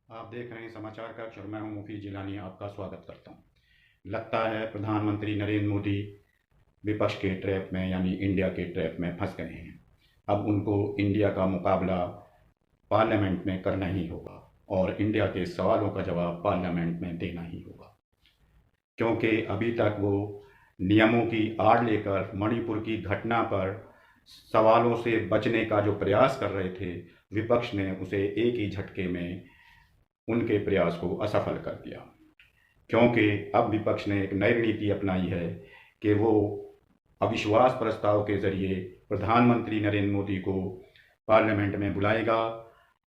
आप देख रहे हैं समाचार कक्ष और मैं हूं मुफीद जिलानी आपका स्वागत करता हूं। लगता है प्रधानमंत्री नरेंद्र मोदी विपक्ष के ट्रैप में यानी इंडिया के ट्रैप में फंस गए हैं। अब उनको इंडिया का मुकाबला पार्लियामेंट में करना ही होगा और इंडिया के सवालों का जवाब पार्लियामेंट में देना ही होगा, क्योंकि अभी तक वो नियमों की आड़ लेकर मणिपुर की घटना पर सवालों से बचने का जो प्रयास कर रहे थे, विपक्ष ने उसे एक ही झटके में उनके प्रयास को असफल कर दिया। क्योंकि अब विपक्ष ने एक नई नीति अपनाई है कि वो अविश्वास प्रस्ताव के जरिए प्रधानमंत्री नरेंद्र मोदी को पार्लियामेंट में बुलाएगा,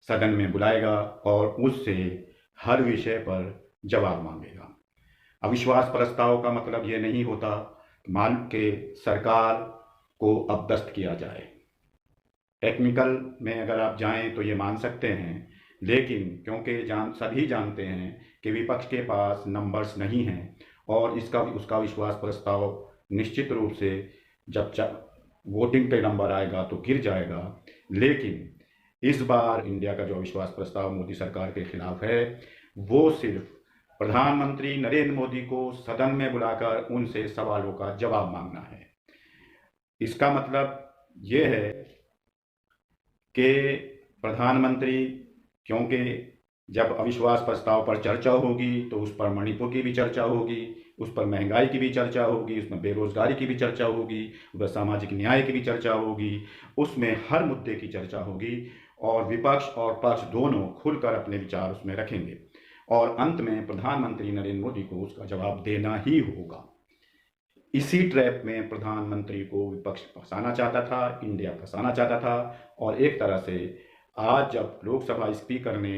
सदन में बुलाएगा और उससे हर विषय पर जवाब मांगेगा। अविश्वास प्रस्ताव का मतलब ये नहीं होता मान के सरकार को अपदस्थ किया जाए। टेक्निकल में अगर आप जाएं तो ये मान सकते हैं, लेकिन क्योंकि सभी जानते हैं कि विपक्ष के पास नंबर्स नहीं हैं और उसका विश्वास प्रस्ताव निश्चित रूप से जब वोटिंग पे नंबर आएगा तो गिर जाएगा। लेकिन इस बार इंडिया का जो अविश्वास प्रस्ताव मोदी सरकार के खिलाफ है, वो सिर्फ प्रधानमंत्री नरेंद्र मोदी को सदन में बुलाकर उनसे सवालों का जवाब मांगना है। इसका मतलब ये है कि प्रधानमंत्री, क्योंकि जब अविश्वास प्रस्ताव पर चर्चा होगी तो उस पर मणिपुर की भी चर्चा होगी, उस पर महंगाई की भी चर्चा होगी, उसमें बेरोजगारी की भी चर्चा होगी, उसमें सामाजिक न्याय की भी चर्चा होगी, उसमें हर मुद्दे की चर्चा होगी और विपक्ष और पक्ष दोनों खुलकर अपने विचार उसमें रखेंगे और अंत में प्रधानमंत्री नरेंद्र मोदी को उसका जवाब देना ही होगा। इसी ट्रैप में प्रधानमंत्री को विपक्ष फंसाना चाहता था, इंडिया फंसाना चाहता था और एक तरह से आज जब लोकसभा स्पीकर ने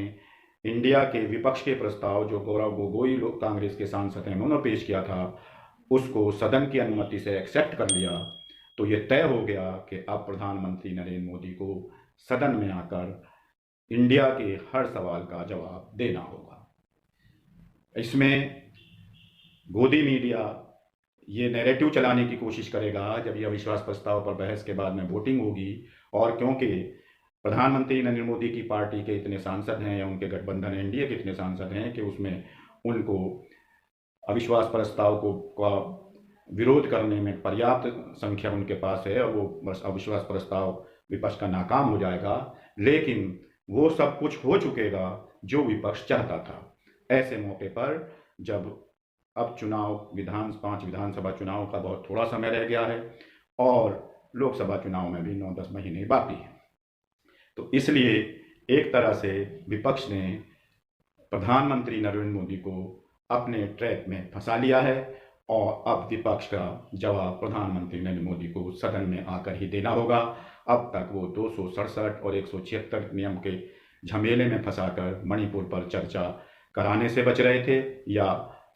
इंडिया के विपक्ष के प्रस्ताव जो गौरव गोगोई लोग कांग्रेस के सांसद हैं उन्होंने पेश किया था, उसको सदन की अनुमति से एक्सेप्ट कर लिया, तो ये तय हो गया कि अब प्रधानमंत्री नरेंद्र मोदी को सदन में आकर इंडिया के हर सवाल का जवाब देना होगा। इसमें गोदी मीडिया ये नैरेटिव चलाने की कोशिश करेगा जब यह अविश्वास प्रस्ताव पर बहस के बाद में वोटिंग होगी, और क्योंकि प्रधानमंत्री नरेंद्र मोदी की पार्टी के इतने सांसद हैं या उनके गठबंधन एनडीए के इतने सांसद हैं कि उसमें उनको अविश्वास प्रस्ताव को का विरोध करने में पर्याप्त संख्या उनके पास है और वो बस अविश्वास प्रस्ताव विपक्ष का नाकाम हो जाएगा। लेकिन वो सब कुछ हो चुकेगा जो विपक्ष चाहता था। ऐसे मौके पर जब अब चुनाव 5 विधानसभा चुनाव का बहुत थोड़ा समय रह गया है और लोकसभा चुनाव में भी 9-10 महीने बाकी हैं, तो इसलिए एक तरह से विपक्ष ने प्रधानमंत्री नरेंद्र मोदी को अपने ट्रैप में फंसा लिया है और अब विपक्ष का जवाब प्रधानमंत्री नरेंद्र मोदी को सदन में आकर ही देना होगा। अब तक वो 267 और 176 नियम के झमेले में फंसाकर मणिपुर पर चर्चा कराने से बच रहे थे या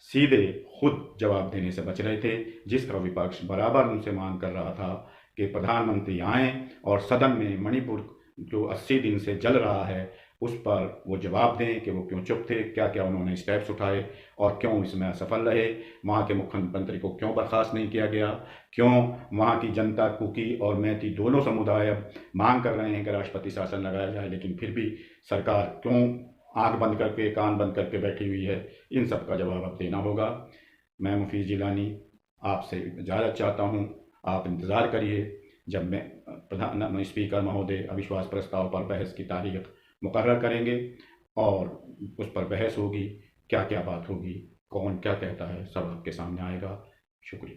सीधे खुद जवाब देने से बच रहे थे, जिसका विपक्ष बराबर उनसे मांग कर रहा था कि प्रधानमंत्री आएँ और सदन में मणिपुर जो 80 दिन से जल रहा है उस पर वो जवाब दें कि वो क्यों चुप थे, क्या क्या उन्होंने स्टेप्स उठाए और क्यों इसमें असफल रहे, वहाँ के मुख्यमंत्री को क्यों बर्खास्त नहीं किया गया, क्यों वहाँ की जनता कुकी और मैती दोनों समुदाय अब मांग कर रहे हैं कि राष्ट्रपति शासन लगाया जाए, लेकिन फिर भी सरकार क्यों आँख बंद करके कान बंद करके बैठी हुई है। इन सब का जवाब अब देना होगा। मैं मुफीद जिलानी आपसे इजाज़त चाहता हूँ। आप इंतज़ार करिए जब मैं प्रधान स्पीकर महोदय अविश्वास प्रस्ताव पर बहस की तारीख मुकर्रर करेंगे और उस पर बहस होगी, क्या क्या बात होगी, कौन क्या कहता है, सब आपके सामने आएगा। शुक्रिया।